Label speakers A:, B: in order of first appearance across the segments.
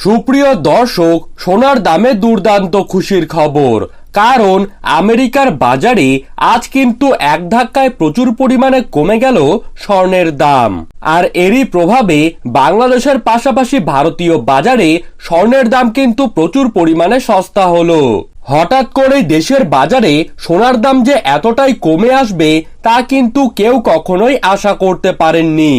A: সুপ্রিয় দর্শক, সোনার দামে দুর্দান্ত খুশির খবর। কারণ আমেরিকার বাজারে আজ কিন্তু এক ধাক্কায় প্রচুর পরিমাণে কমে গেল স্বর্ণের দাম। আর এরই প্রভাবে বাংলাদেশের পাশাপাশি ভারতীয় বাজারে স্বর্ণের দাম কিন্তু প্রচুর পরিমাণে সস্তা হলো। হঠাৎ করে দেশের বাজারে সোনার দাম যে এতটাই কমে আসবে তা কিন্তু কেউ কখনোই আশা করতে পারেননি।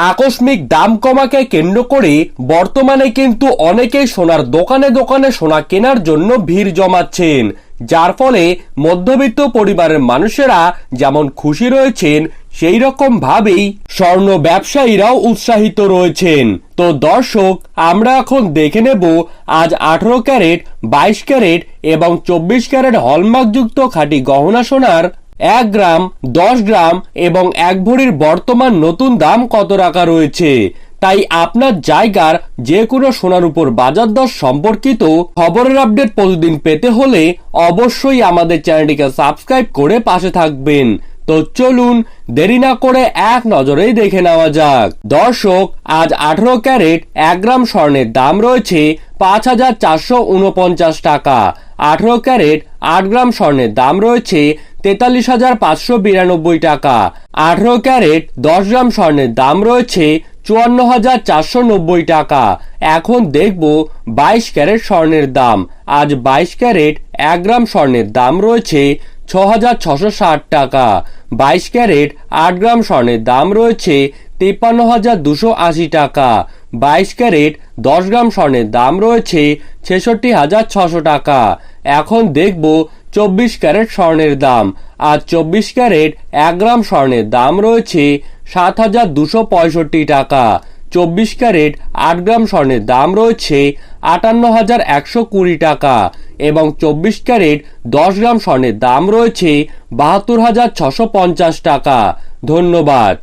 A: আকস্মিক দাম কমাকে কেন্দ্র করে বর্তমানে কিন্তু অনেকেই সোনার দোকানে দোকানে সোনা কেনার জন্য ভিড় জমাচ্ছেন, যার ফলে মধ্যবিত্ত পরিবারের মানুষেরা যেমন খুশি রয়েছেন সেই রকম ভাবেই স্বর্ণ ব্যবসায়ীরাও উৎসাহিত রয়েছেন। তো দর্শক, আমরা এখন দেখে নেব আজ 18 ক্যারেট, 22 ক্যারেট এবং 24 ক্যারেট হলমার্কযুক্ত খাঁটি গহনা সোনার 1 গ্রাম, 10 গ্রাম এবং 1 ভরির বর্তমান নতুন দাম কত রাখা রয়েছে। তাই আপনার জায়গার যে কোনো সোনার উপর বাজার দর সম্পর্কিত খবরের আপডেট প্রতিদিন পেতে হলে অবশ্যই আমাদের চ্যানেলটিকে সাবস্ক্রাইব করে পাশে থাকবেন। তো চলুন দেরি না করে এক নজরেই দেখে নেওয়া যাক। দর্শক, আজ 18 ক্যারেট 1 গ্রাম স্বর্ণের দাম রয়েছে 5,449 টাকা। 18 ক্যারেট 8 গ্রাম স্বর্ণের দাম রয়েছে 43,592 টাকা। 18 ক্যারেট 10 গ্রাম স্বর্ণের দাম রয়েছে 54,490 টাকা। এখন দেখব 22 ক্যারেট স্বর্ণের দাম। আজ 22 ক্যারেট 1 গ্রাম স্বর্ণের দাম রয়েছে 6,660 টাকা। 22 ক্যারেট 8 গ্রাম স্বর্ণের দাম রয়েছে 53,280 টাকা। 22 ক্যারেট 10 গ্রাম স্বর্ণের দাম রয়েছে 66,600 টাকা। এখন দেখব 24 ক্যারেট স্বর্ণের দাম। আজ 24 ক্যারেট 1 গ্রাম স্বর্ণের দাম রয়েছে 7,265 টাকা। 24 ক্যারেট 8 গ্রাম স্বর্ণের দাম রয়েছে 58,120 টাকা এবং 24 ক্যারেট 10 গ্রাম স্বর্ণের দাম রয়েছে 72,650 টাকা। ধন্যবাদ।